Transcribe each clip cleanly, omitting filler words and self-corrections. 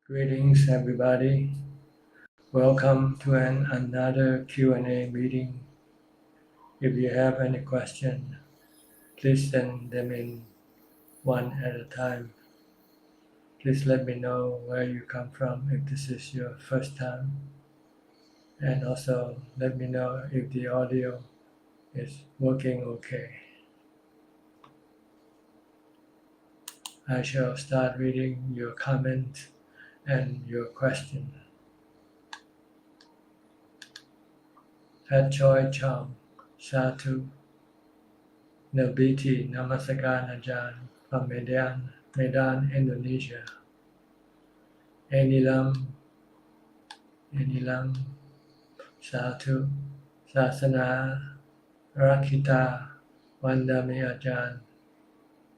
Greetings, everybody. Welcome to another Q&A meeting. If you have any question, please send them in one at a time. Please let me know where you come from if this is your first time. And also let me know if the audio is working okay. I shall start reading your comments and your question. Pat Choi Chong, Satu, Nabiti Namasakan Ajahn from Medan, Indonesia. Enilam, Satu, Sasana, Rakita, Vandami Ajahn.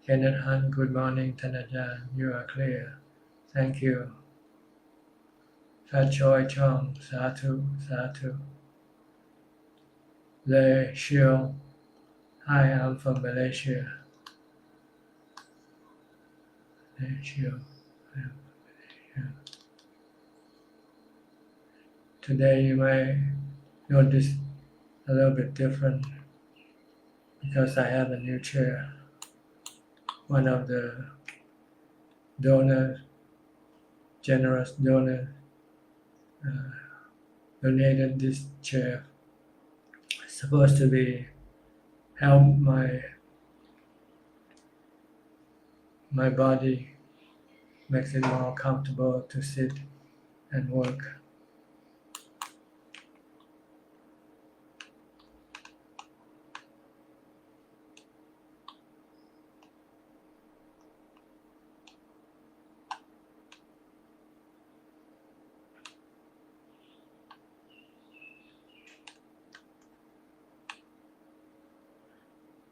Kenneth Han, good morning, Tanajan. You are clear. Thank you. Fat Choi Chong, Satu. Le Xiao, hi, I'm from Malaysia. Le Xiao, Today you may notice a little bit different because I have a new chair. One of the generous donors, donated this chair. It's supposed to be help my body, makes it more comfortable to sit and work.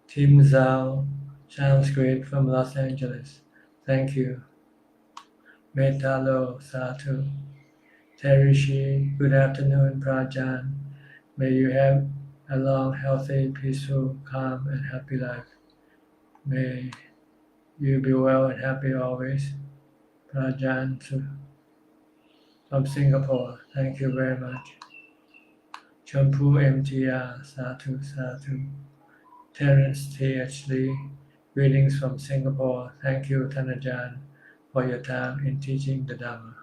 Tim Zhao, sounds great from Los Angeles. Thank you. Metalo Satu. Terry Shi, good afternoon, Prajan. May you have a long, healthy, peaceful, calm, and happy life. May you be well and happy always. Prajan from Singapore. Thank you very much. Chonburi MTR, Satu. Terence T.H. Lee, greetings from Singapore. Thank you, Tanajan, for your time in teaching the Dhamma.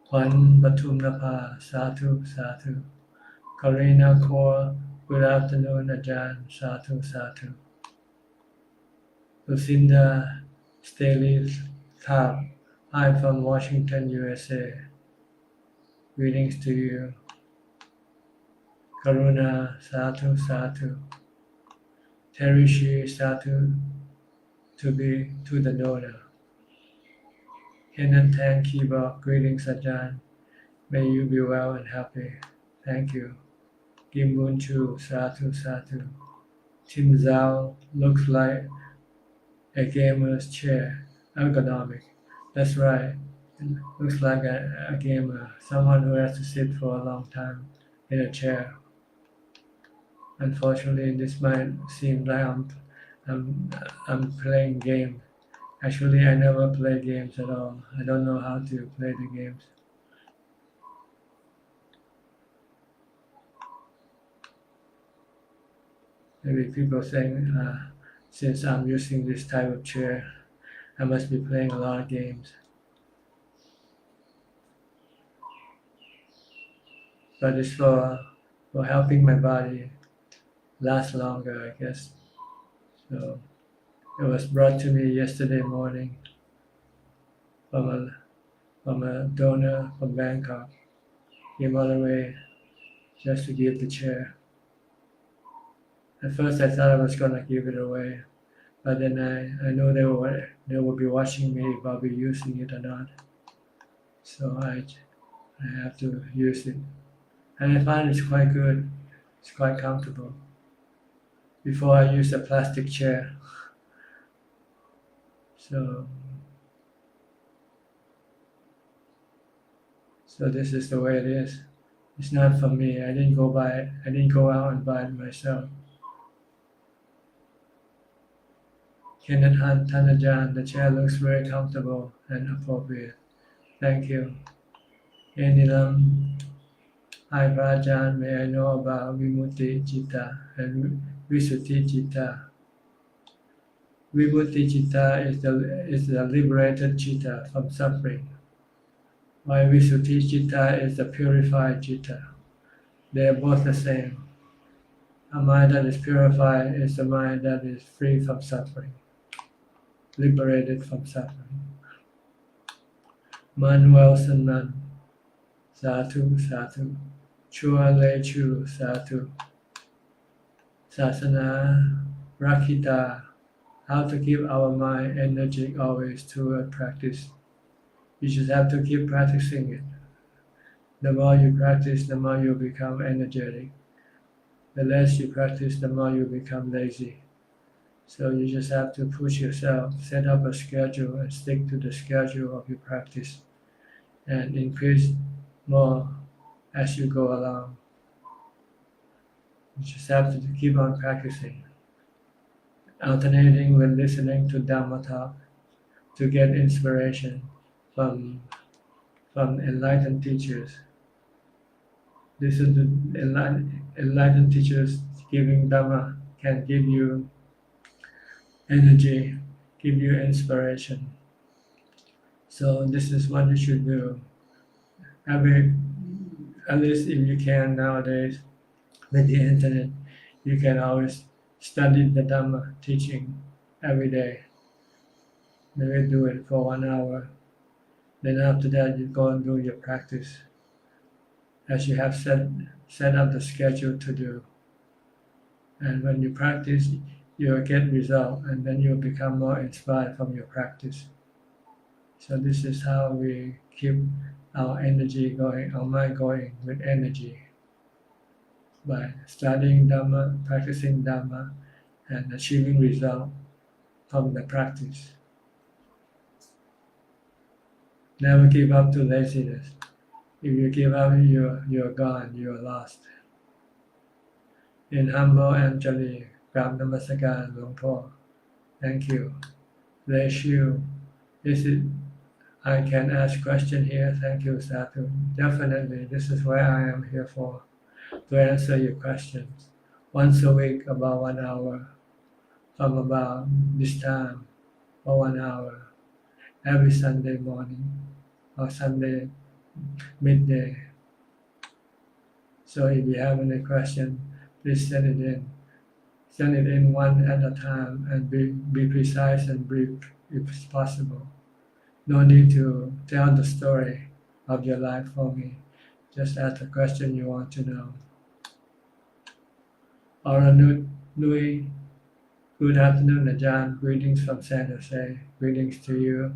Kwan Batumnapa, Satu. Karina Kaur, good afternoon, Ajahn, Satu. Lucinda Staley Thap, I'm from Washington, USA. Greetings to you. Karuna, Satu. Terishi, Satu, to the donor. Kenan Tan Keyboard, greetings Ajahn. May you be well and happy. Thank you. Kim Moon Chu, Satu. Tim Zhao, looks like a gamer's chair, ergonomic. That's right. It looks like a gamer, someone who has to sit for a long time in a chair. Unfortunately, this might seem like I'm playing games. Actually, I never play games at all. I don't know how to play the games. Maybe people saying, since I'm using this type of chair, I must be playing a lot of games. But it's for helping my body last longer, I guess. So it was brought to me yesterday morning from a donor from Bangkok. Came all the way just to give the chair. At first I thought I was gonna give it away, but then I know they will be watching me if I'll be using it or not. So I have to use it. And I find it's quite good. It's quite comfortable. Before I used a plastic chair. So this is the way it is. It's not for me. I didn't go out and buy it myself. Kenneth Hunt Thanajan, the chair looks very comfortable and appropriate. Thank you. Enilam, hi Rajan, may I know about Vimutti Citta and Visuddhi Citta? Vimutti Citta is the liberated citta from suffering, while Visuddhi Citta is the purified citta. They are both the same. A mind that is purified is a mind that is free from suffering, liberated from suffering. Manuel Sanman, Satu, Satu. Chua Le Chu, Satu. Sasana Rakita, how to keep our mind energetic always toward practice. You just have to keep practicing it. The more you practice, the more you become energetic. The less you practice, the more you become lazy. So you just have to push yourself, set up a schedule and stick to the schedule of your practice and increase more as you go along. You just have to keep on practicing, alternating with listening to Dhamma talk to get inspiration from enlightened teachers. Listen to enlightened teachers giving Dhamma can give you energy, give you inspiration. So this is what you should do. At least if you can nowadays with the internet, you can always study the Dhamma teaching every day. Maybe do it for 1 hour. Then after that, you go and do your practice as you have set up the schedule to do. And when you practice, you'll get result, and then you'll become more inspired from your practice. So this is how we keep our energy going, our mind going with energy, by studying Dhamma, practicing Dhamma, and achieving result from the practice. Never give up to laziness. If you give up, you're gone, you're lost. In humble Anjali, Gram Namaskar, Luang Po. Thank you. Le Shiu, I can ask question here. Thank you, Satu. Definitely, this is where I am here for, to answer your questions. Once a week, about 1 hour, from about this time, for 1 hour, every Sunday morning or Sunday midday. So if you have any question, please send it in. Send it in one at a time and be precise and brief if possible. No need to tell the story of your life for me. Just ask the question you want to know. Oranut Nui, good afternoon, Ajahn. Greetings from San Jose. Greetings to you.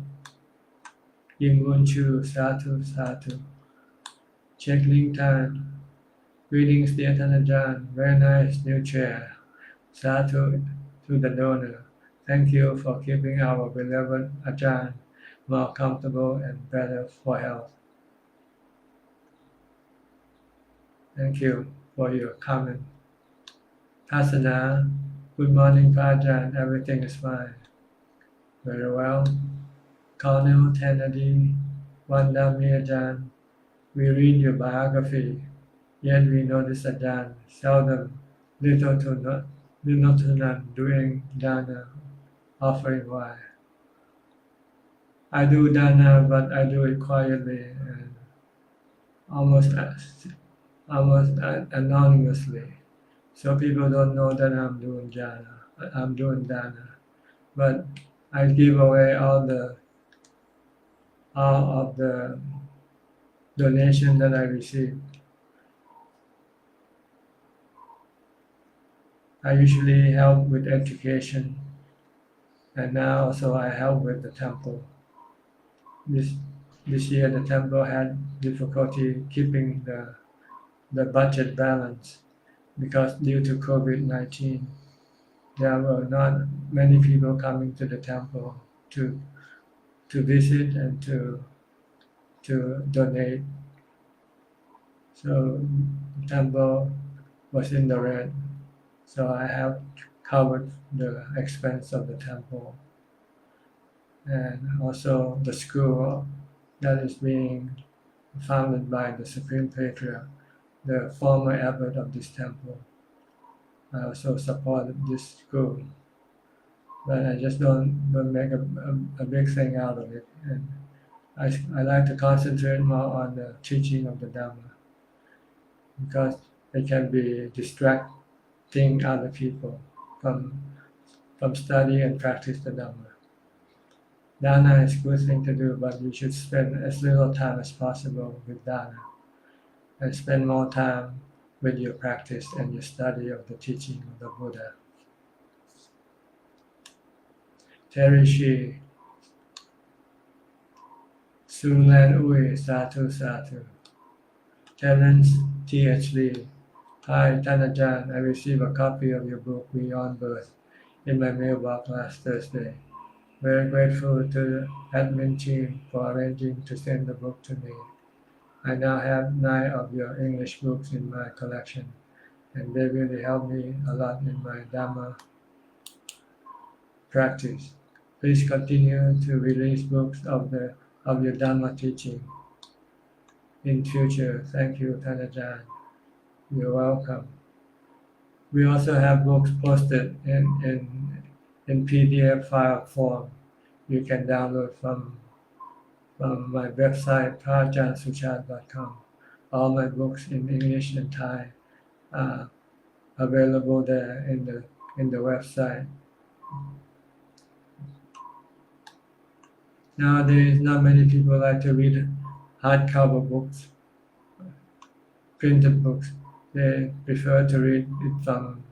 Yingun Chu, Satu, Satu. Check link time. Greetings, dear Ajahn. Very nice new chair. Satu to the donor. Thank you for keeping our beloved Ajahn more comfortable and better for health. Thank you for your comment. Pasana, good morning, Ajahn. Everything is fine. Very well. Colonel Kennedy, Wandami Ajahn. We read your biography, yet we notice Ajahn seldom, little to none doing dana offering. Why? I do dana, but I do it quietly and almost anonymously, so people don't know that I'm doing dana. But I give away all of the donation that I receive. I usually help with education, and now also I help with the temple. This year the temple had difficulty keeping the budget balance because due to COVID-19, there were not many people coming to the temple to visit and to donate. So the temple was in the red. So I have covered the expense of the temple, and also the school that is being founded by the Supreme Patriarch, the former abbot of this temple. I also support this school, but I just don't make a big thing out of it. And I like to concentrate more on the teaching of the Dhamma because it can be distracting other people from study and practice the Dhamma. Dana is a good thing to do, but you should spend as little time as possible with Dana and spend more time with your practice and your study of the teaching of the Buddha. Terry Shi, Sulan Ui, Satu Satu. Terence T.H. Lee, hi Ajahn, I received a copy of your book Beyond Birth in my mailbox last Thursday. Very grateful to the admin team for arranging to send the book to me. I now have 9 of your English books in my collection, and they really help me a lot in my Dhamma practice. Please continue to release books of your Dhamma teaching in future. Thank you, Ajahn. You're welcome. We also have books posted in PDF file form. You can download from my website, prajansuchart.com. All my books in English and Thai are available there in the website. Nowadays, not many people like to read hardcover books, printed books. They prefer to read it from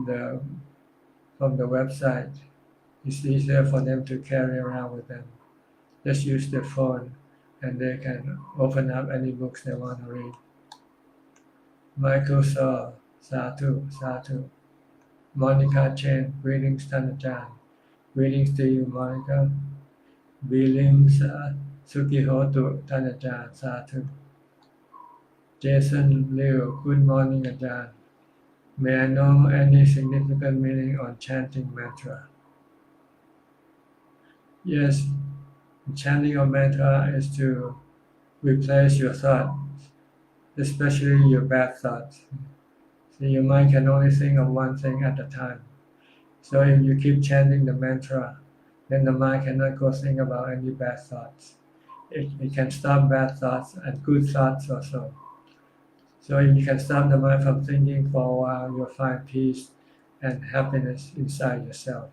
the website. It's easier for them to carry around with them. Just use their phone and they can open up any books they want to read. Michael Saw, Satu, Satu. Monica Chen, greetings Ajahn. Greetings to you, Monica. Billings Sukihotu Ajahn, Satu. Jason Liu, good morning Ajahn. May I know any significant meaning on chanting mantra? Yes, chanting of mantra is to replace your thoughts, especially your bad thoughts. So your mind can only think of one thing at a time. So if you keep chanting the mantra, then the mind cannot go think about any bad thoughts. It can stop bad thoughts and good thoughts also. So if you can stop the mind from thinking for a while, you'll find peace and happiness inside yourself.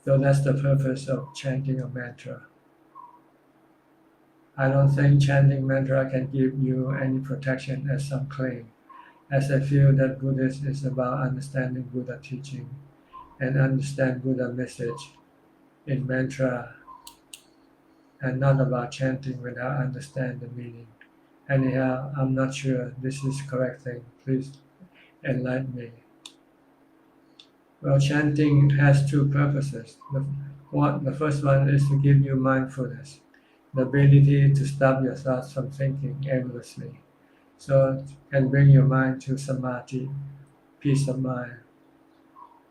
So that's the purpose of chanting a mantra. I don't think chanting mantra can give you any protection as some claim, as I feel that Buddhism is about understanding Buddha teaching and understand Buddha message in mantra and not about chanting without understanding the meaning. Anyhow, I'm not sure this is the correct thing. Please enlighten me. Well, chanting has 2 purposes. The first one is to give you mindfulness, the ability to stop your thoughts from thinking aimlessly. So it can bring your mind to samadhi, peace of mind.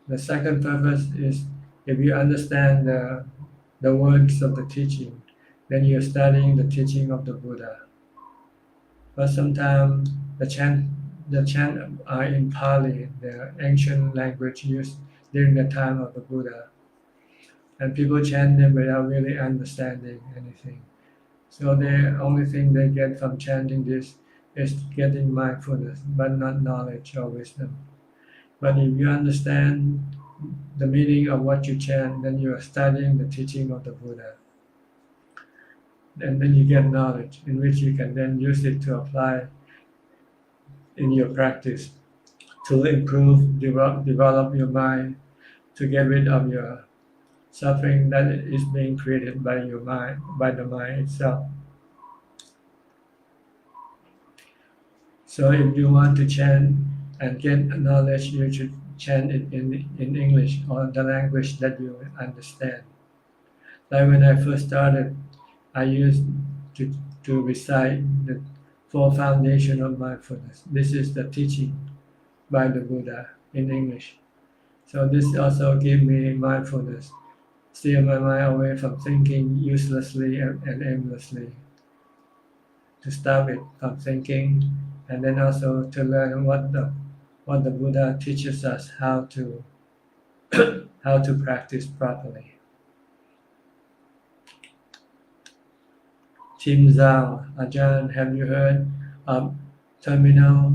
The second purpose is if you understand the words of the teaching, then you're studying the teaching of the Buddha. But sometimes the chant are in Pali, the ancient language used during the time of the Buddha. And people chant them without really understanding anything. So the only thing they get from chanting this is getting mindfulness, but not knowledge or wisdom. But if you understand the meaning of what you chant, then you are studying the teaching of the Buddha. And then you get knowledge in which you can then use it to apply in your practice to improve, develop your mind, to get rid of your suffering that is being created by your mind, by the mind itself. So if you want to chant and get knowledge, you should chant it in English or the language that you understand. Like when I first started, I used to recite the 4 foundations of mindfulness. This is the teaching by the Buddha in English. So this also gives me mindfulness, steer my mind away from thinking uselessly and aimlessly, to stop it from thinking, and then also to learn what the Buddha teaches us how to how to practice properly. Tim Zhao, Ajahn, have you heard of terminal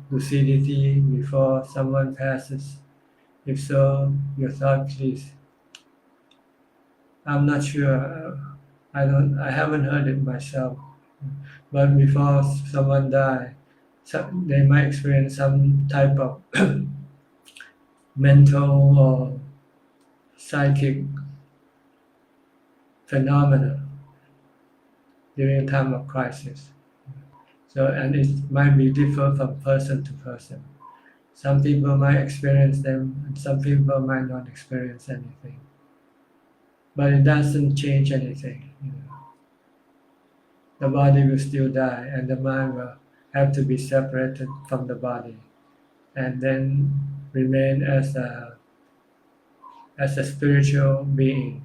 lucidity before someone passes? If so, your thought, please. I'm not sure. I haven't heard it myself. But before someone die, they might experience some type of mental or psychic phenomena during a time of crisis. So, and it might be different from person to person. Some people might experience them, and some people might not experience anything. But it doesn't change anything. The body will still die, and the mind will have to be separated from the body, and then remain as a spiritual being.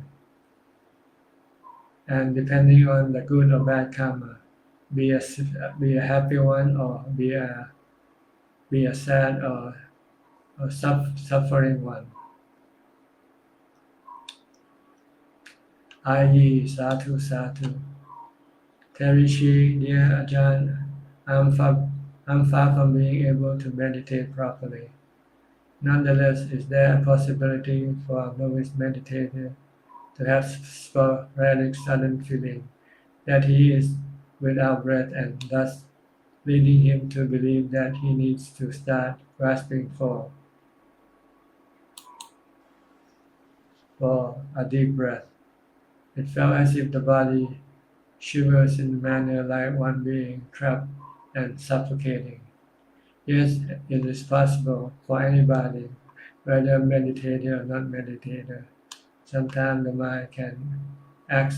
And depending on the good or bad karma, be a happy one, or be a sad or suffering one. Ayi, sadhu, sadhu. Terishi, dear Ajahn, I'm far from being able to meditate properly. Nonetheless, is there a possibility for a novice meditator to have sporadic sudden feeling that he is without breath, and thus leading him to believe that he needs to start grasping for a deep breath? It felt as if the body shivers in a manner like one being trapped and suffocating. Yes, it is possible for anybody, whether meditator or not meditator. Sometimes the mind can act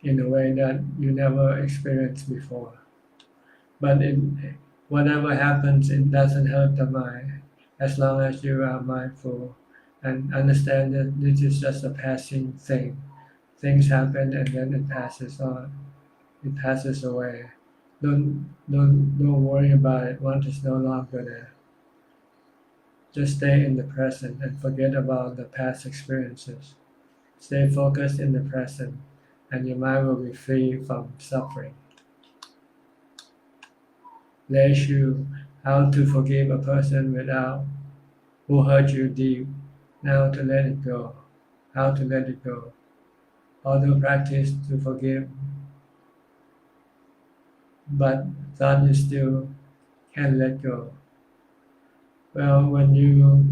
in a way that you never experienced before. But whatever happens, it doesn't hurt the mind, as long as you are mindful and understand that this is just a passing thing. Things happen and then it passes on. It passes away. Don't worry about it once it's no longer there. Just stay in the present and forget about the past experiences. Stay focused in the present, and your mind will be free from suffering. Lei Shu, how to forgive a person who hurt you deep. Now to let it go. How to let it go. Although practice to forgive, but thought you still can't let go. Well, when you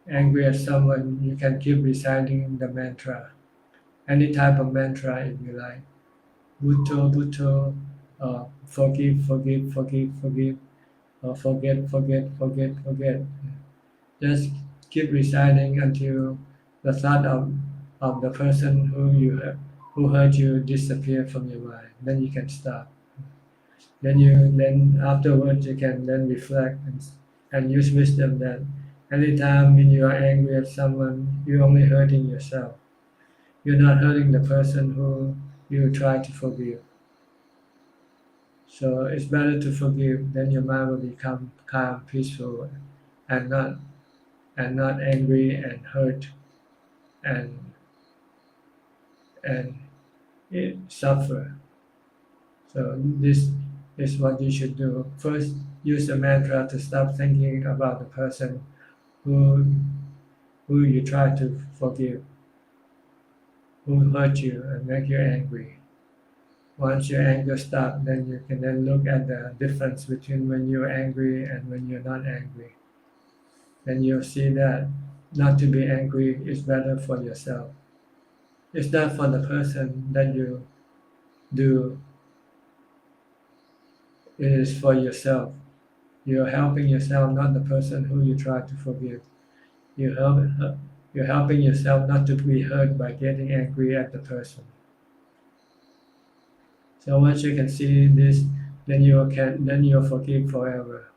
angry at someone, you can keep reciting the mantra, any type of mantra if you like. Bhutto, Bhutto, forgive, forgive, forgive, forgive, or forget, forget, forget, forget. Just keep reciting until the thought of the person who hurt you disappear from your mind. Then you can stop. Then afterwards you can then reflect and use wisdom that anytime when you are angry at someone, you're only hurting yourself. You're not hurting the person who you try to forgive. So it's better to forgive, then your mind will become calm, peaceful, and not angry and hurt and it suffer. So this is what you should do. First, use the mantra to stop thinking about the person who you try to forgive, who hurt you and make you angry. Once your anger stops, then you can then look at the difference between when you're angry and when you're not angry. Then you'll see that not to be angry is better for yourself. It's not for the person that you do, it is for yourself. You're helping yourself, not the person who you try to forgive. You're helping yourself not to be hurt by getting angry at the person. So once you can see this, then you'll forgive forever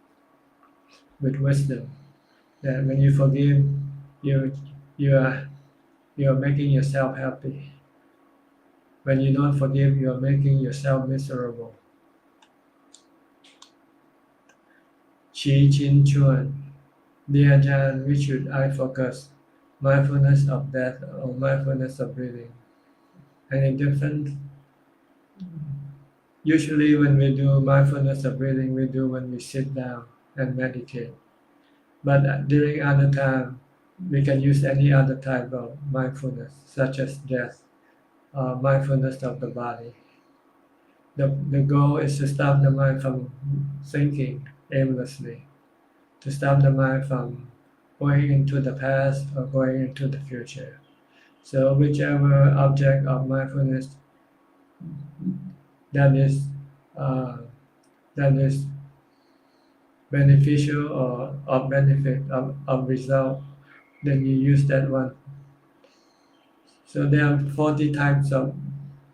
with wisdom. That when you forgive, you you are you are making yourself happy. When you don't forgive, you are making yourself miserable. Chi Chin Chuan. Dear Ajahn, which should I focus? Mindfulness of death or mindfulness of breathing? Any difference? Usually when we do mindfulness of breathing, we do when we sit down and meditate. But during other time, we can use any other type of mindfulness, such as death, mindfulness of the body. The goal is to stop the mind from thinking aimlessly, to stop the mind from going into the past or going into the future. So whichever object of mindfulness that is uh, that is beneficial or of benefit of result, then you use that one. So there are 40 types of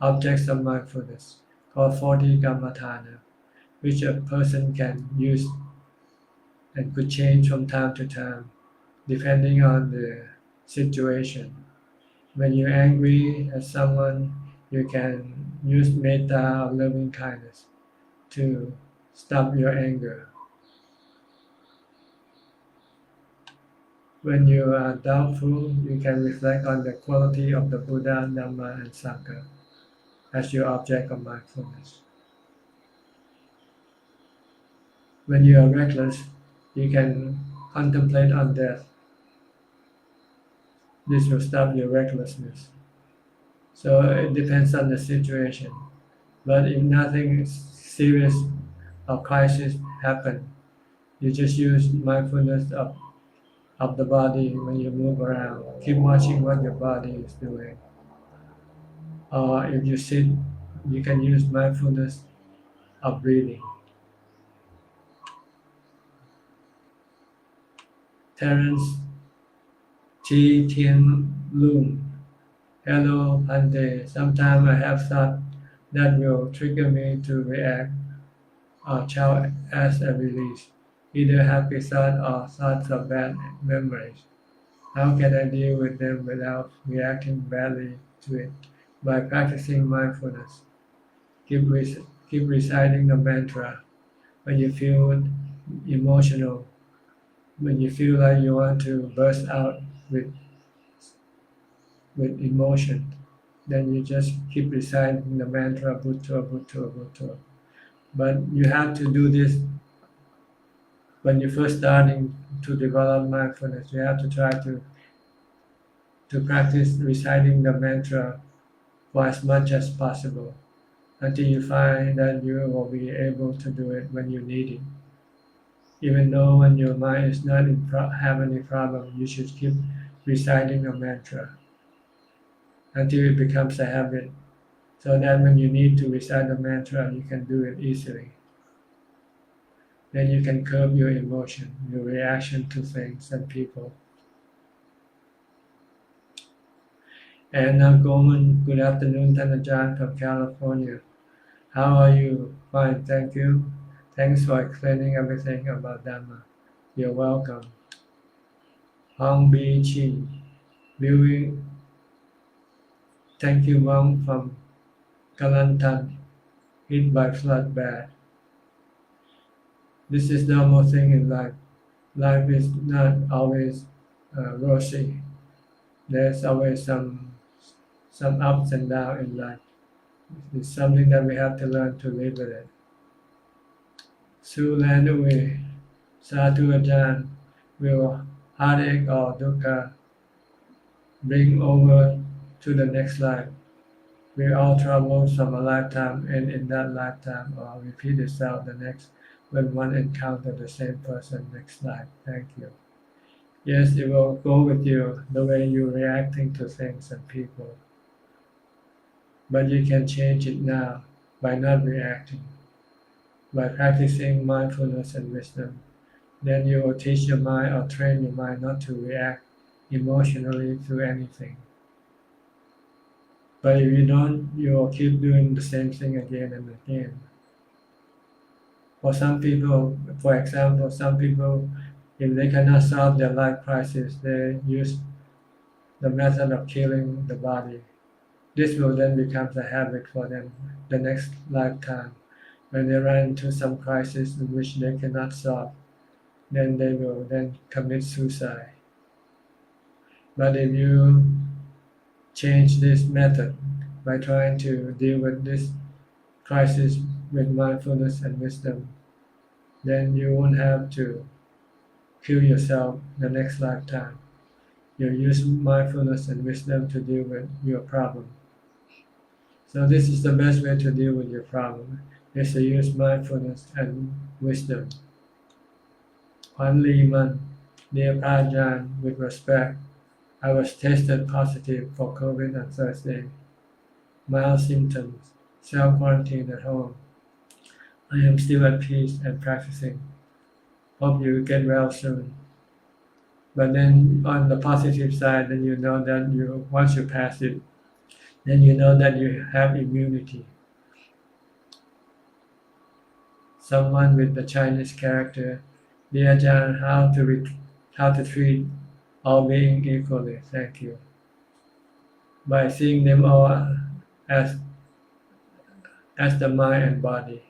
objects of mindfulness called 40 Kammatthana, which a person can use and could change from time to time depending on the situation. When you're angry at someone, you can use metta or loving kindness to stop your anger. When you are doubtful, you can reflect on the quality of the Buddha, Dhamma, and Sangha as your object of mindfulness. When you are reckless, you can contemplate on death. This will stop your recklessness. So it depends on the situation. But if nothing serious or crisis happen, you just use mindfulness of the body when you move around. Keep watching what your body is doing. Or if you sit, you can use mindfulness of breathing. Terence T. Tien Lung. Hello, Pante. Sometimes I have thought that will trigger me to react or shout as a release, either happy thought or thoughts of bad memories. How can I deal with them without reacting badly to it? By practicing mindfulness. Keep reciting the mantra when you feel emotional, when you feel like you want to burst out with emotion, then you just keep reciting the mantra Bhutto, Bhutto, Bhutto. But you have to do this when you're first starting to develop mindfulness. You have to try to practice reciting the mantra for as much as possible until you find that you will be able to do it when you need it. Even though when your mind is not have any problem, you should keep reciting the mantra until it becomes a habit, so that when you need to recite the mantra, you can do it easily. Then you can curb your emotion, your reaction to things and people. And Goman, good afternoon, Ajahn from California. How are you? Fine, thank you. Thanks for explaining everything about Dhamma. You're welcome. Hong Bi Chi, viewing. Thank you, Mom from Kelantan, hit by flood bad. This is the normal thing in life. Life is not always rosy. There's always some ups and downs in life. It's something that we have to learn to live with it. Su Lanui, Sadhu Ajahn, will heartache or dukkha bring over to the next life? Will all troubles from a lifetime end in that lifetime or repeat itself the next when one encounters the same person next life? Thank you. Yes, it will go with you the way you're reacting to things and people. But you can change it now by not reacting. By practicing mindfulness and wisdom, then you will teach your mind or train your mind not to react emotionally to anything. But if you don't, you will keep doing the same thing again and again. For some people, for example, some people If they cannot solve their life crisis, they use the method of killing the body. This will then become a habit for them the next lifetime. When they run into some crisis in which they cannot solve, then they will then commit suicide. But if you change this method by trying to deal with this crisis with mindfulness and wisdom, then you won't have to kill yourself the next lifetime. You use mindfulness and wisdom to deal with your problem. So this is the best way to deal with your problem, is to use mindfulness and wisdom. Kwan Li Man, dear Ajahn, with respect, I was tested positive for COVID on Thursday. Mild symptoms, self-quarantine at home. I am still at peace and practicing. Hope you get well soon. But then on the positive side, then you know that once you pass it, then you know that you have immunity. Someone with the Chinese character, dear Ajahn, how to treat all being equally. Thank you. By seeing them all as the mind and body.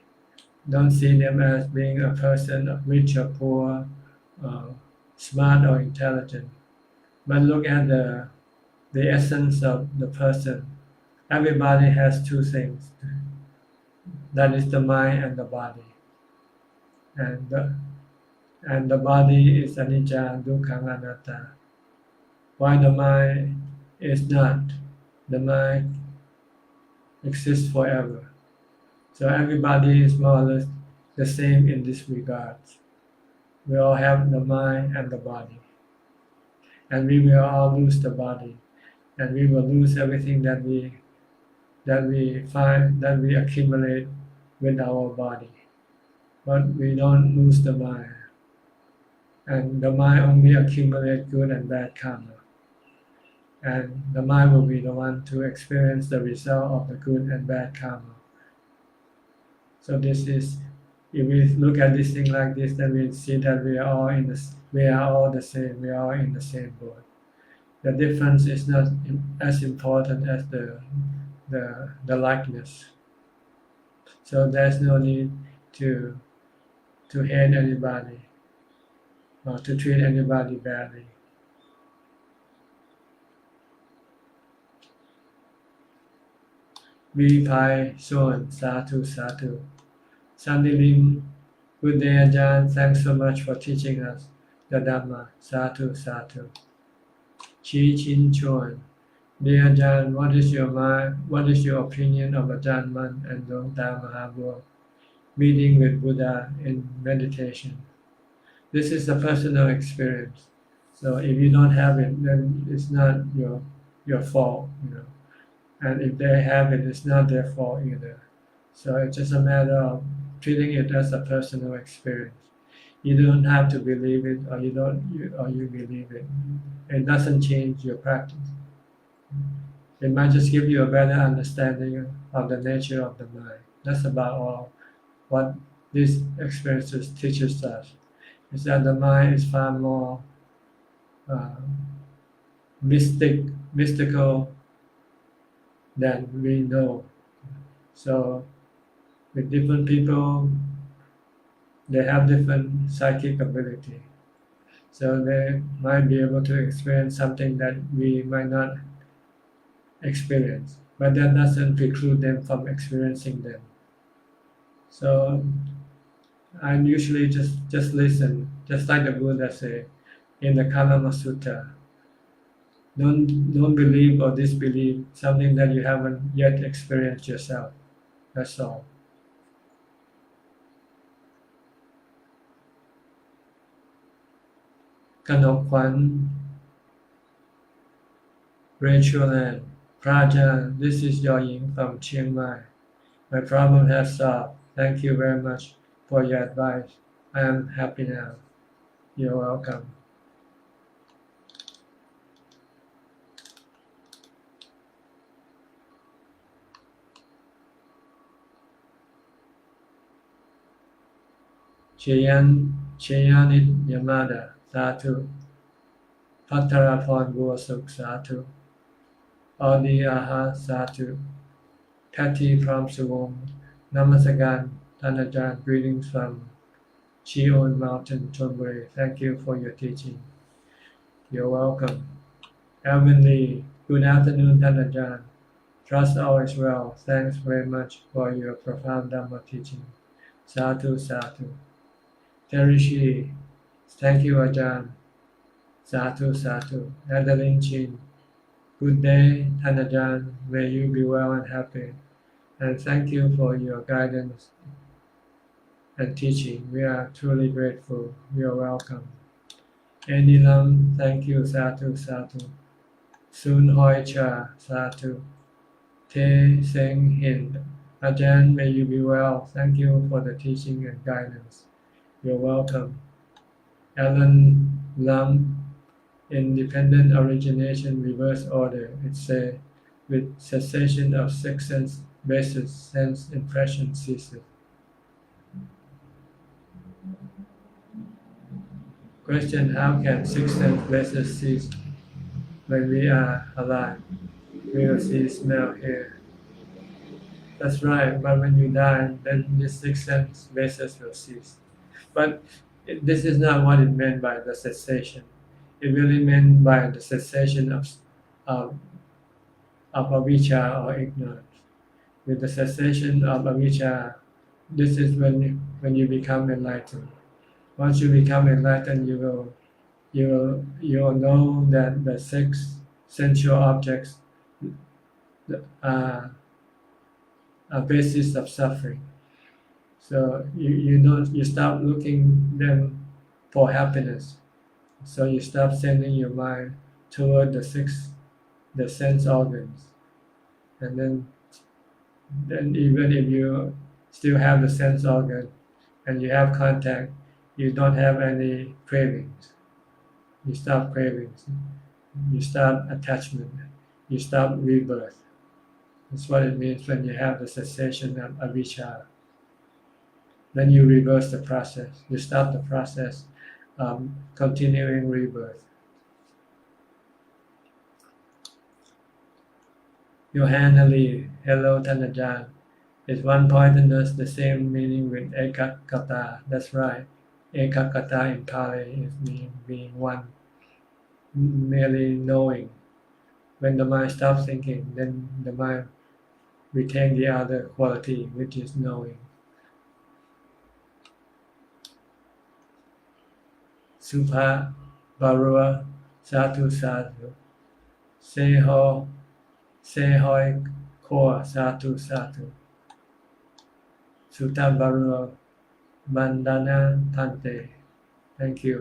Don't see them as being a person rich or poor, uh, smart or intelligent. But look at the essence of the person. Everybody has two things. That is the mind and the body. And the body is anicca, dukkha, anatta. Why the mind is not? The mind exists forever. So everybody is more or less the same in this regard. We all have the mind and the body. And we will all lose the body. And we will lose everything that we find, that we accumulate with our body. But we don't lose the mind. And the mind only accumulates good and bad karma. And the mind will be the one to experience the result of the good and bad karma. So this is, if we look at this thing like this, then we see that we are all the same. We are all in the same boat. The difference is not as important as the likeness. So there's no need to hate anybody or to treat anybody badly. Vi Pai Son, Sadhu Sadhu. Sandy Lim, good day Ajahn, thanks so much for teaching us the Dhamma. Sadhu Sadhu. Chi Chin Chuan, dear Ajahn, what is your opinion of Ajahn Man and Dong Ta Mahabua meeting with Buddha in meditation? This is a personal experience. So if you don't have it, then it's not your fault, And if they have it, it's not their fault either. So it's just a matter of treating it as a personal experience. You don't have to believe it, or you believe it. It doesn't change your practice. It might just give you a better understanding of the nature of the mind. That's about all what these experiences teaches us. Is that the mind is far more mystical than we know. So with different people, they have different psychic ability. So they might be able to experience something that we might not experience, but that doesn't preclude them from experiencing them. So I usually just listen, just like the Buddha say in the Kalama Sutta. Don't believe or disbelieve something that you haven't yet experienced yourself. That's all. Kanok Kwan, Rachel and Praja, this is Yo Ying from Chiang Mai. My problem has solved. Thank you very much for your advice. I am happy now. You're welcome. Cheyanit Yamada, Satu. Pattarapon Buasuk Satu. Audi Aha Satu. Patty from Suwon. Namasagan Tanajan. Greetings from Chion Mountain, Chonburi. Thank you for your teaching. You're welcome. Alvin Lee. Good afternoon, Tanajan. Trust all is well. Thanks very much for your profound Dhamma teaching. Satu Satu. Terishi. Thank you, Ajahn. Satu Satu. Adeline Chin. Good day, Tanajan. May you be well and happy. And thank you for your guidance and teaching. We are truly grateful. You are welcome. Andy Lam, thank you. Satu Satu. Soon Hoi Cha. Satu. Te Seng Hin. Ajahn, may you be well. Thank you for the teaching and guidance. You're welcome. Alan Lam, independent origination reverse order. It's a with cessation of six sense basis, sense impression ceases. Question: how can six sense basis cease when we are alive? We will see, smell, hear. That's right, but when you die, then the six sense basis will cease. But this is not what it meant by the cessation. It really meant by the cessation of avijja or ignorance. With the cessation of avijja, this is when you become enlightened. Once you become enlightened, you will know that the six sensual objects are a basis of suffering. So you stop looking them for happiness. So you stop sending your mind toward the sense organs, and then even if you still have the sense organ and you have contact, you don't have any cravings. You stop cravings. You stop attachment. You stop rebirth. That's what it means when you have the cessation of avijja. Then you reverse the process. You stop the process of continuing rebirth. Johanna Lee, hello Tanajan. Is one pointedness the same meaning with ekaggata? That's right. Ekaggata in Pali is being one, merely knowing. When the mind stops thinking, then the mind retains the other quality, which is knowing. Supha Barua Satu Satu. Sehoi Koa Satu Satu. Sutta Barua Bandana Tante. Thank you.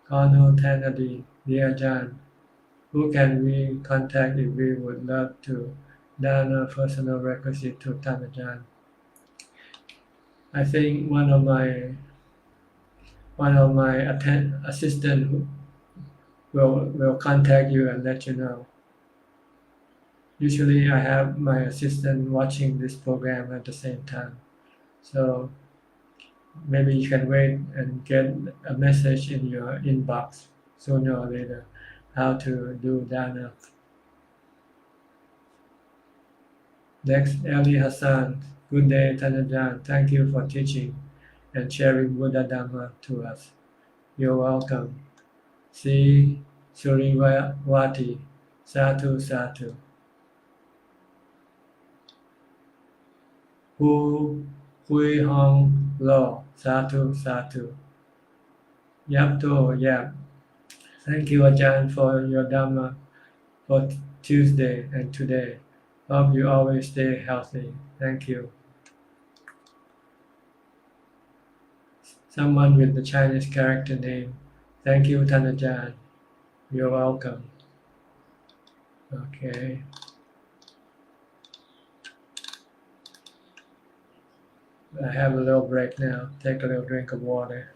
Kono Tanadi, dear Ajahn, who can we contact if we would love to dana personal requisite to Tanajan? I think one of my assistant will contact you and let you know. Usually I have my assistant watching this program at the same time. So maybe you can wait and get a message in your inbox sooner or later how to do dana. Next, Ali Hassan. Good day, Tanajan. Thank you for teaching and sharing Buddha Dhamma to us. You're welcome. See Suriwati. Satu Satu. Hui Hong Lo. Satu Satu. Yapto Yap. Thank you, Ajahn, for your Dhamma for Tuesday and today. Hope you always stay healthy. Thank you. Someone with the Chinese character name. Thank you, Tanajan. You're welcome. Okay. I have a little break now. Take a little drink of water.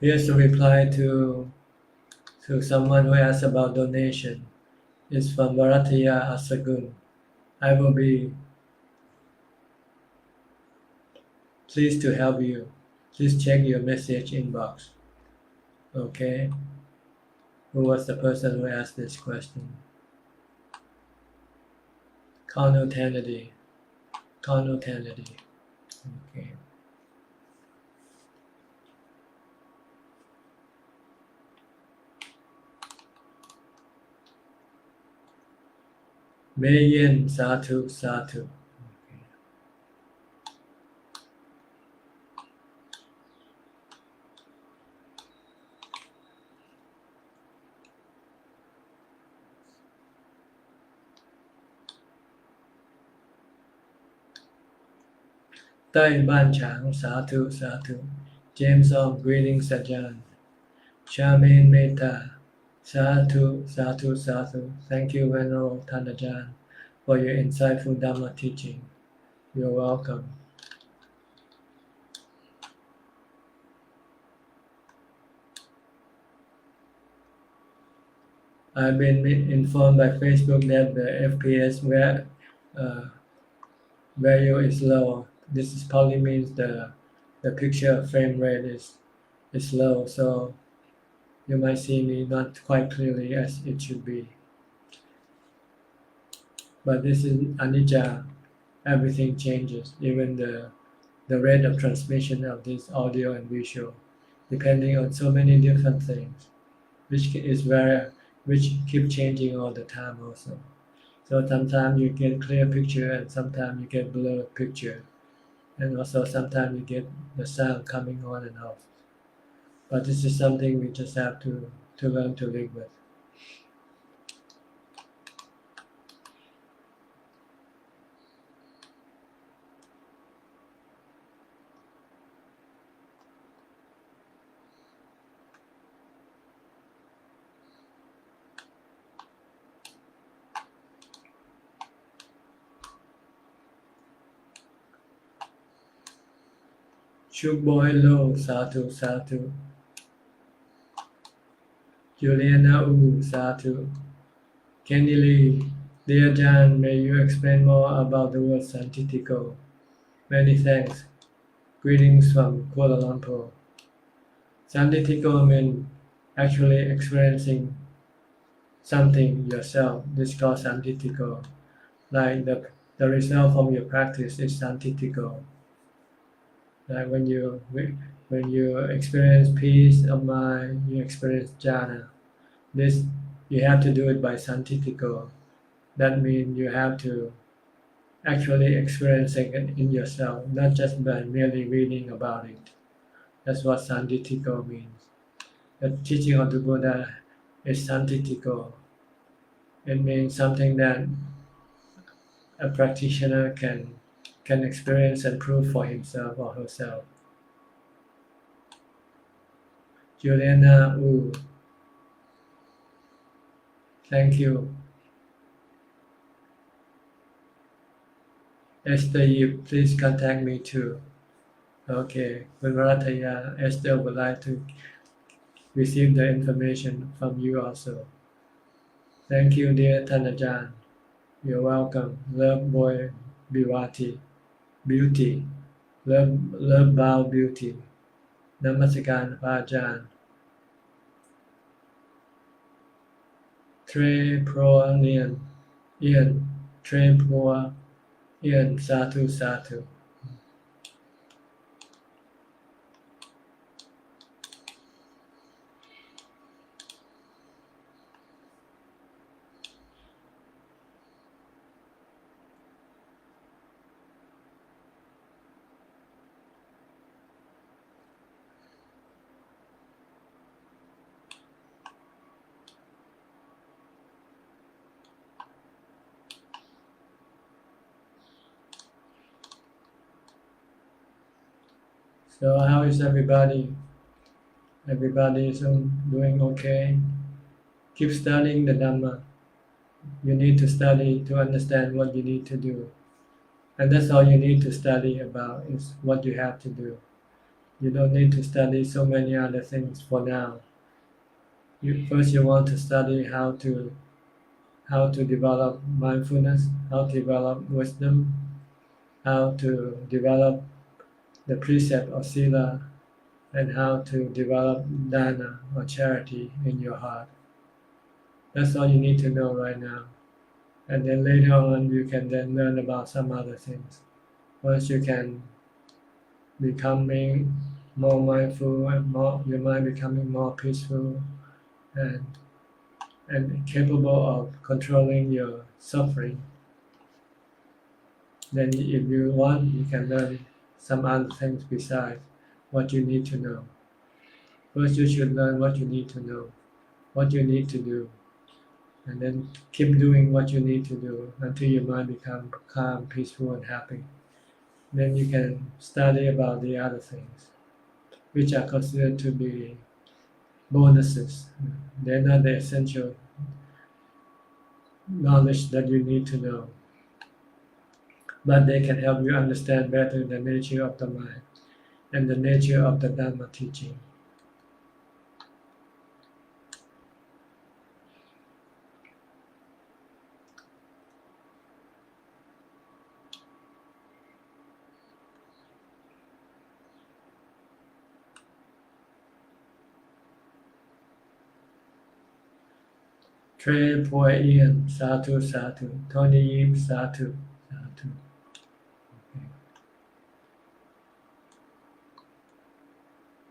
Here's the reply to someone who asked about donation. It's from Bharatiya Asagun. I will be pleased to help you. Please check your message inbox. Okay? Who was the person who asked this question? Connotationally. Connotationally. Okay. Yen Satu Satu. Okay. ใต้บ้านฉางสาธุสาธุ James of greetings Ajahn. Charmaine Mehta. Sadhu, sadhu, sadhu. Thank you, Venerable Ajahn, for your insightful Dhamma teaching. You're welcome. I've been informed by Facebook that the FPS value is low. This is probably means the picture frame rate is low, so you might see me not quite clearly as it should be. But this is anicca. Everything changes, even the rate of transmission of this audio and visual, depending on so many different things, which keep changing all the time also. So sometimes you get clear picture and sometimes you get blurred picture, and also sometimes you get the sound coming on and off. But this is something we just have to learn to live with. Shubboy Lo, Satu, Satu. Juliana U, Satu. Kenny Lee, dear Ajahn, may you explain more about the word Santitico. Many thanks. Greetings from Kuala Lumpur. Santitico means actually experiencing something yourself. This is called Santitico. Like the result from your practice is Santitico. Like when you experience peace of mind, you experience jhana. This you have to do it by Santitico. That means you have to actually experience it in yourself, not just by merely reading about it. That's what Santitico means. The teaching of the Buddha is Santitico. It means something that a practitioner can experience and prove for himself or herself. Juliana Wu. Thank you. Esther Yip, please contact me too. Okay, Varataya, Esther would like to receive the information from you also. Thank you, dear Tanajan. You're welcome. Love boy Biwati. Beauty. Love bow beauty. Namaskaran Ajahn. Tre pro Ian. Tre pro Ian. Satu Satu. So how is everybody? Everybody is doing okay? Keep studying the Dhamma. You need to study to understand what you need to do. And that's all you need to study about is what you have to do. You don't need to study so many other things for now. First you want to study how to develop mindfulness, how to develop wisdom, how to develop the precept of sila, and how to develop dana or charity in your heart. That's all you need to know right now. And then later on you can then learn about some other things. Once you can becoming more mindful and your mind becoming more peaceful and capable of controlling your suffering, then if you want, you can learn some other things besides what you need to know. First, you should learn what you need to know, what you need to do, and then keep doing what you need to do until your mind becomes calm, peaceful, and happy. Then you can study about the other things, which are considered to be bonuses. They're not the essential knowledge that you need to know, but they can help you understand better the nature of the mind and the nature of the Dhamma teaching. Trey Poi Ian, Satu Satu, Tony Yim, Satu, Satu. Okay.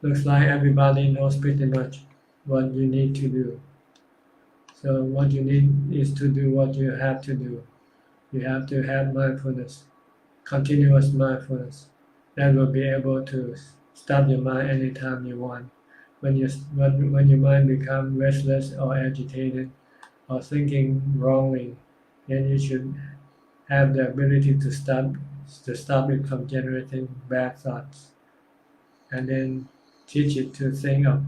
Looks like everybody knows pretty much what you need to do. So what you need is to do what you have to do. You have to have mindfulness, continuous mindfulness. That will be able to stop your mind anytime you want. When your mind becomes restless or agitated, or thinking wrongly, then you should have the ability to stop it from generating bad thoughts, and then teach it to think of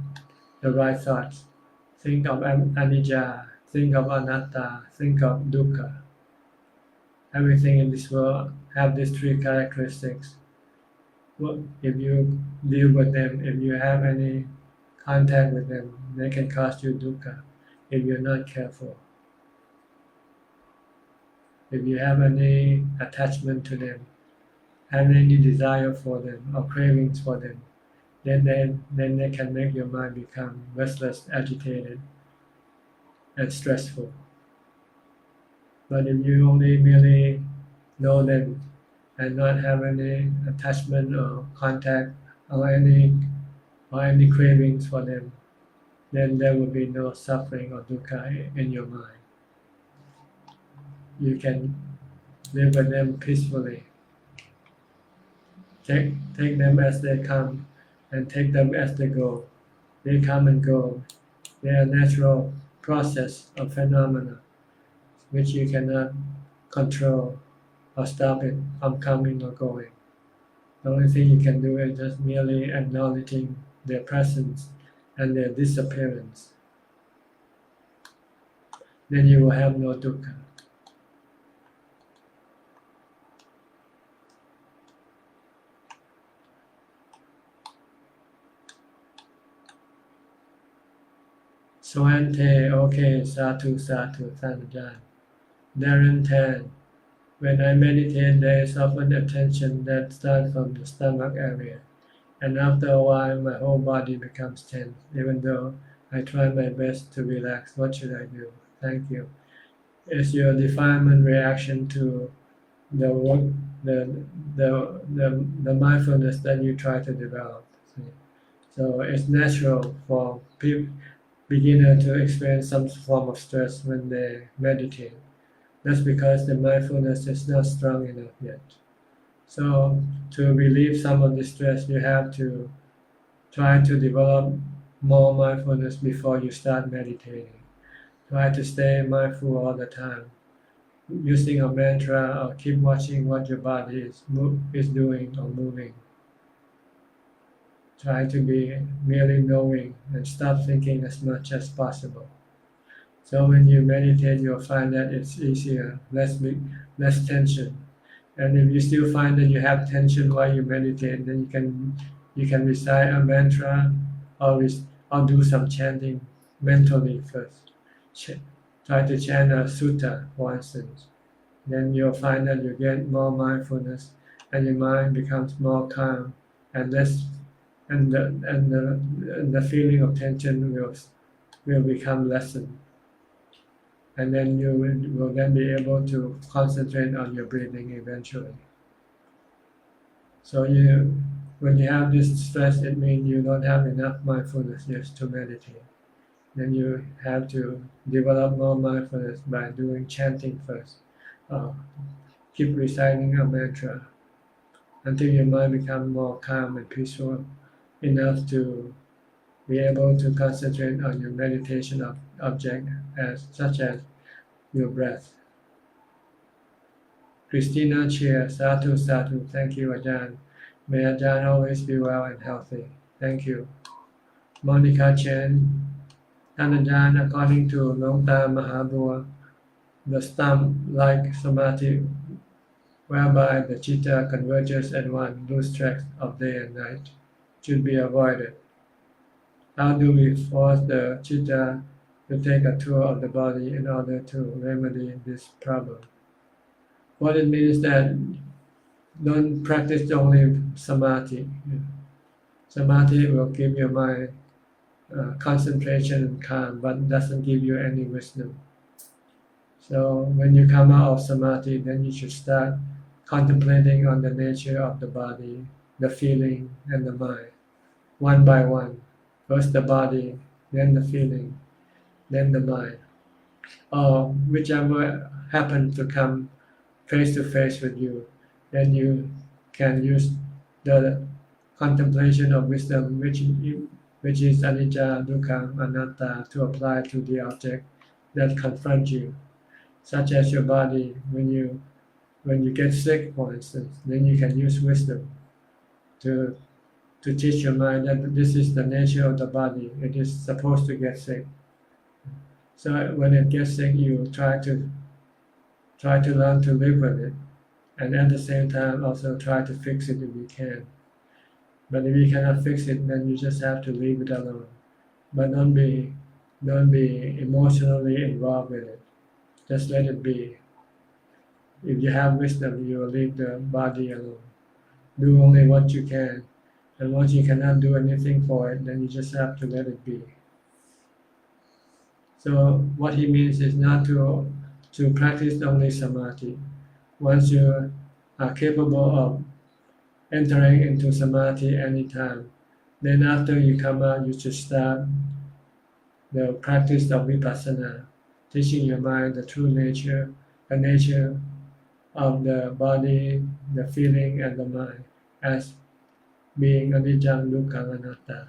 the right thoughts. Think of anicca, think of anatta, think of dukkha. Everything in this world have these three characteristics. If you deal with them, if you have any contact with them, they can cause you dukkha if you're not careful. If you have any attachment to them, have any desire for them or cravings for them, then they can make your mind become restless, agitated, and stressful. But if you only merely know them and not have any attachment or contact or any cravings for them, then there will be no suffering or dukkha in your mind. You can live with them peacefully. Take them as they come and take them as they go. They come and go. They are natural process of phenomena which you cannot control or stop it from coming or going. The only thing you can do is just merely acknowledging their presence and their disappearance. Then you will have no dukkha. Swante, okay, Satu Satu, Thanajan. Darren Tan. When I meditate, there is often a tension that starts from the stomach area, and after a while, my whole body becomes tense. Even though I try my best to relax, what should I do? Thank you. Is your defilement reaction to the mindfulness that you try to develop? So it's natural for beginner to experience some form of stress when they meditate. That's because the mindfulness is not strong enough yet. So to relieve some of the stress, you have to try to develop more mindfulness before you start meditating. Try to stay mindful all the time, using a mantra or keep watching what your body is doing or moving. Try to be merely knowing and stop thinking as much as possible. So when you meditate, you'll find that it's easier, less tension. And if you still find that you have tension while you meditate, then you can You can recite a mantra or do some chanting mentally first. Try to chant a sutta, for instance. Then you'll find that you get more mindfulness and your mind becomes more calm and less, and the feeling of tension will become lessened. And then you will then be able to concentrate on your breathing eventually. So when you have this stress, it means you don't have enough mindfulness just to meditate. Then you have to develop more mindfulness by doing chanting first. Keep reciting a mantra until your mind becomes more calm and peaceful enough to be able to concentrate on your meditation object such as your breath. Christina Chia, Sadhu Sadhu, thank you Ajahn. May Ajahn always be well and healthy. Thank you. Monica Chen, Ajahn, according to Long Ta Mahabua, the stump-like samadhi whereby the chitta converges and one loses track of day and night should be avoided. How do we force the chitta to take a tour of the body in order to remedy this problem? What it means that don't practice only samadhi. Samadhi will give your mind concentration and calm, but doesn't give you any wisdom. So when you come out of samadhi, then you should start contemplating on the nature of the body, the feeling, and the mind, one by one. First the body, then the feeling, then the mind. Or whichever happens to come face to face with you, then you can use the contemplation of wisdom, which is anicca, dukkha, anatta, to apply to the object that confronts you, such as your body. When you get sick, for instance, then you can use wisdom to teach your mind that this is the nature of the body. It is supposed to get sick. So when it gets sick, you try to learn to live with it, and at the same time also try to fix it if you can. But if you cannot fix it, then you just have to leave it alone. But don't be emotionally involved with it. Just let it be. If you have wisdom, you will leave the body alone. Do only what you can. And once you cannot do anything for it, then you just have to let it be. So what he means is not to practice only samadhi. Once you are capable of entering into samadhi anytime, then after you come out, you should start the practice of vipassana, teaching your mind the true nature, the nature of the body, the feeling, and the mind as being anicca, dukkha, anatta,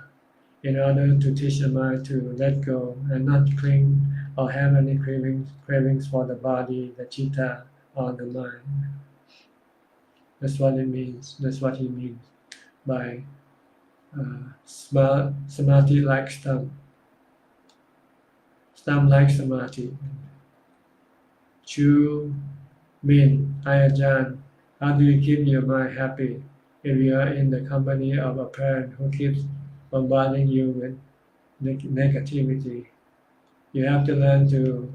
in order to teach the mind to let go and not cling or have any cravings for the body, the chitta, or the mind. That's what it means. That's what he means by samadhi-like stump. Stump-like samadhi. Chu Min, hi Ajahn, how do you keep your mind happy if you are in the company of a parent who keeps bombarding you with negativity? You have to learn to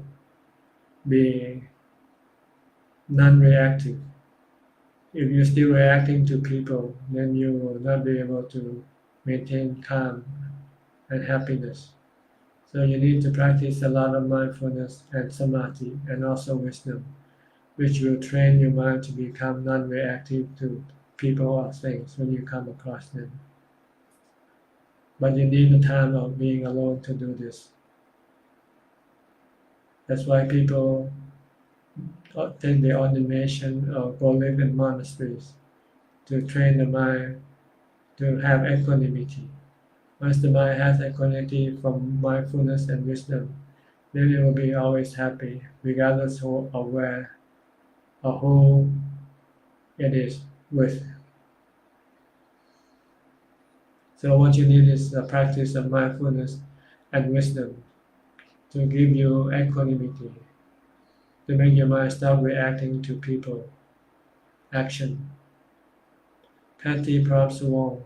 be non-reactive. If you're still reacting to people, then you will not be able to maintain calm and happiness. So you need to practice a lot of mindfulness and samadhi and also wisdom, which will train your mind to become non-reactive to people or things when you come across them. But you need the time of being alone to do this. That's why people take the ordination or go live in monasteries to train the mind to have equanimity. Once the mind has equanimity from mindfulness and wisdom, then it will be always happy, regardless of where or who it is with. So what you need is a practice of mindfulness and wisdom to give you equanimity, to make your mind stop reacting to people, action. Patty Prabhuwong,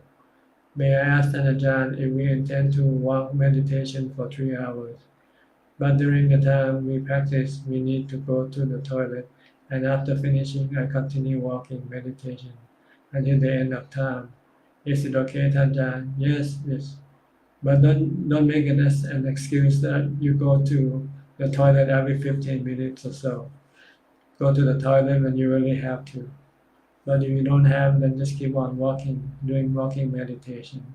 May I ask Ajahn if we intend to walk meditation for 3 hours, but during the time we practice, we need to go to the toilet, and after finishing, I continue walking meditation until the end of time. Is it okay, Ajahn? Yes, yes. But don't make it as an excuse that you go to the toilet every 15 minutes or so. Go to the toilet when you really have to. But if you don't have, then just keep on walking, doing walking meditation.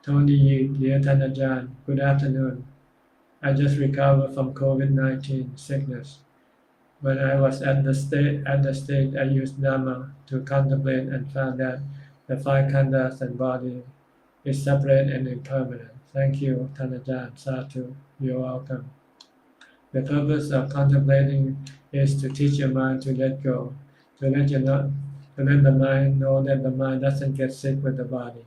Tony, dear Tanajan, good afternoon. I just recovered from COVID-19 sickness. When I was at the state, I used Dhamma to contemplate and found that the five khandhas and body is separate and impermanent. Thank you, Tanajan. Sadhu. You're welcome. The purpose of contemplating is to teach your mind to let go, to let the mind know that the mind doesn't get sick with the body.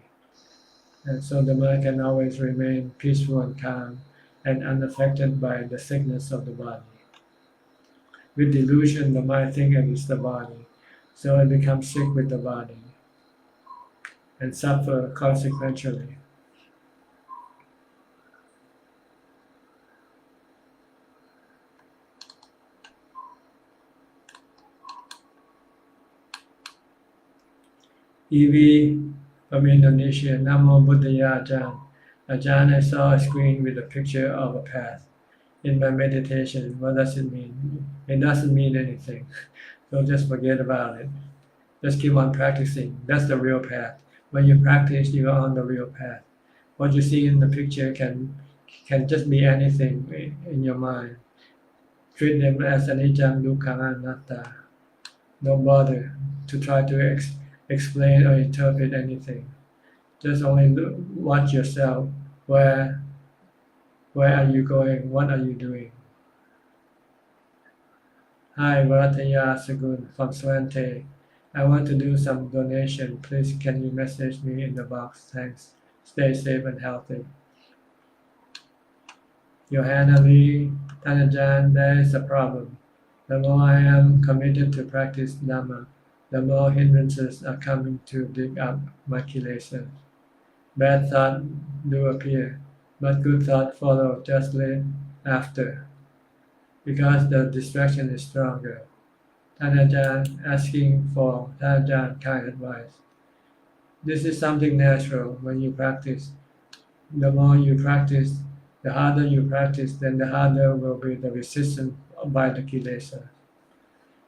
And so the mind can always remain peaceful and calm and unaffected by the sickness of the body. With delusion, the mind thinks it is the body, so it becomes sick with the body and suffer consequentially. Evie from Indonesia, Namo Buddhaya Ajahn. Ajahn, I saw a screen with a picture of a path. In my meditation, what does it mean? It doesn't mean anything. So just forget about it. Just keep on practicing. That's the real path. When you practice, you are on the real path. What you see in the picture can just be anything in your mind. Treat them as anicca, dukkha, anatta. Don't bother to try to explain or interpret anything. Just only watch yourself. Where are you going? What are you doing? Hi, Wat Yannasangwararam from Swante. I want to do some donation. Please can you message me in the box? Thanks. Stay safe and healthy. Johanna Lee, Tanajan, there is a problem. The more I am committed to practice Dhamma, the more hindrances are coming to dig up my kilesa. Bad thoughts do appear, but good thoughts follow just after, because the distraction is stronger. Tanajan asking for Tanajan kind advice. This is something natural when you practice. The more you practice, the harder you practice, then the harder will be the resistance by the kilesa.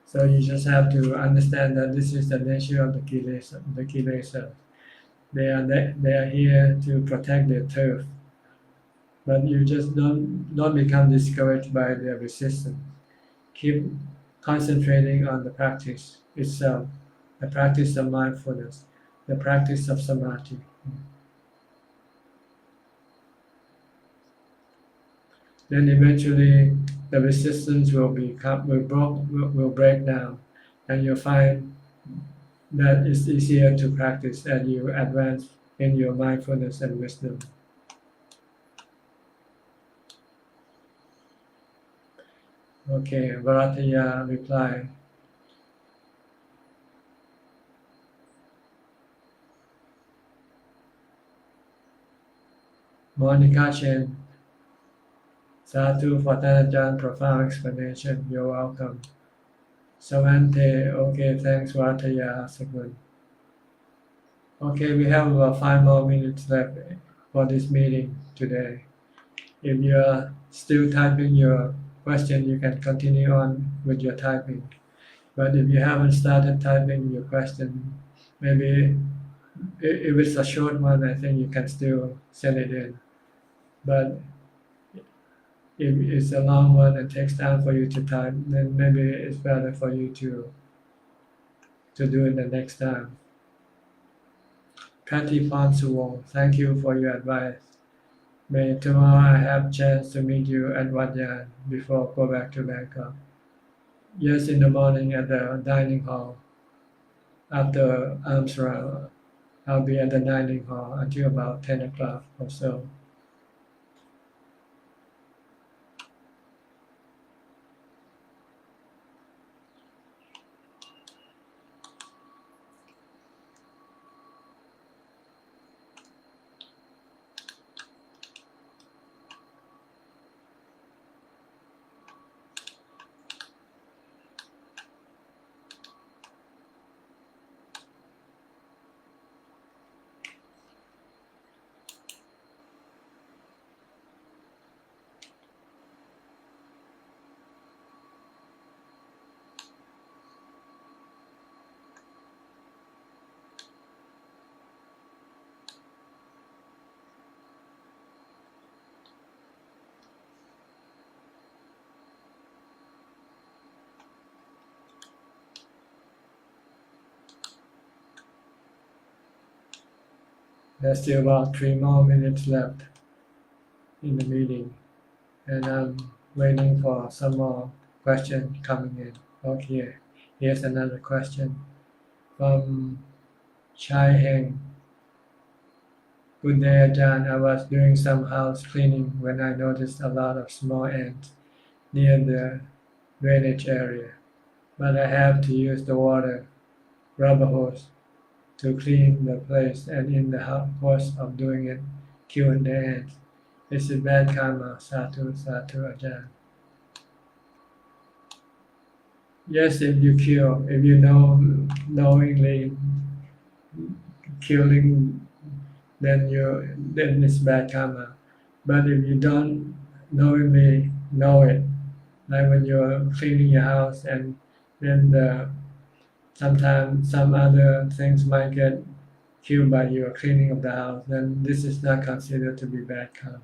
So you just have to understand that this is the nature of the kilesa. The kilesa. They are here to protect their turf, but you just don't become discouraged by their resistance. Keep concentrating on the practice itself, the practice of mindfulness, the practice of samadhi. Then eventually the resistance will break down, and you'll find that it's easier to practice as you advance in your mindfulness and wisdom. Okay, Varataya reply. Monica Chen, Sadhu for Tanajan, profound explanation. You're welcome. Savante, okay, thanks Varataya Sagun. Okay, we have about 5 more minutes left for this meeting today. If you're still typing your question, you can continue on with your typing. But if you haven't started typing your question, maybe if it's a short one, I think you can still send it in. But if it's a long one and takes time for you to type, then maybe it's better for you to do it the next time. Kati Pansuwong, thank you for your advice. May tomorrow I have chance to meet you at Wat Yan before I go back to Bangkok. Yes, in the morning at the dining hall. After arms round, I'll be at the dining hall until about 10 o'clock or so. There's still about 3 more minutes left in the meeting, and I'm waiting for some more questions coming in. Okay, here's another question from Chai Heng. Good day, Ajahn. I was doing some house cleaning when I noticed a lot of small ants near the drainage area, but I have to use the water rubber hose to clean the place, and in the course of doing it, killing the ants. Is it bad karma? Sadhu, sadhu, Ajahn. Yes, if you kill, if you know knowingly killing, then it's bad karma. But if you don't knowingly know it, like when you're cleaning your house and then sometimes some other things might get killed by your cleaning of the house, then this is not considered to be bad karma.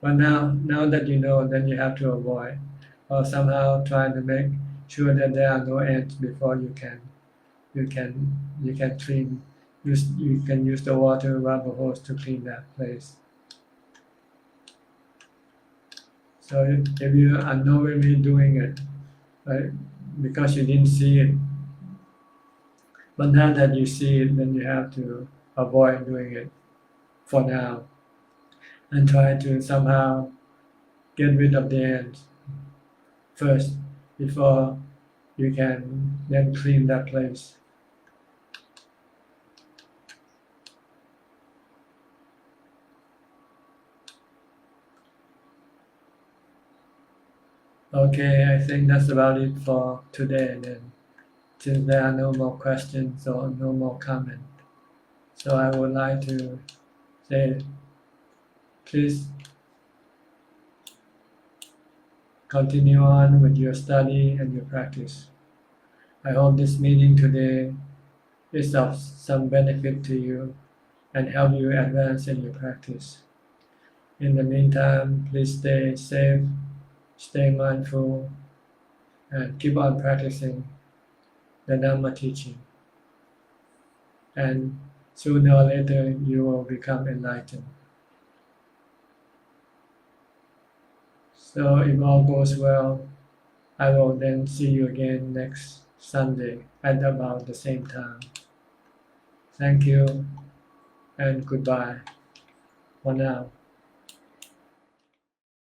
But now that you know, then you have to avoid, or somehow try to make sure that there are no ants before you can clean. You can use the water rubber hose to clean that place. So if you are unknowingly doing it, right, because you didn't see it, but now that you see it, then you have to avoid doing it for now, and try to somehow get rid of the ants first before you can then clean that place. Okay, I think that's about it for today then, since there are no more questions or no more comments. So I would like to say, please continue on with your study and your practice. I hope this meeting today is of some benefit to you and help you advance in your practice. In the meantime, please stay safe, stay mindful, and keep on practicing the Dhamma teaching. And sooner or later, you will become enlightened. So if all goes well, I will then see you again next Sunday at about the same time. Thank you and goodbye for now.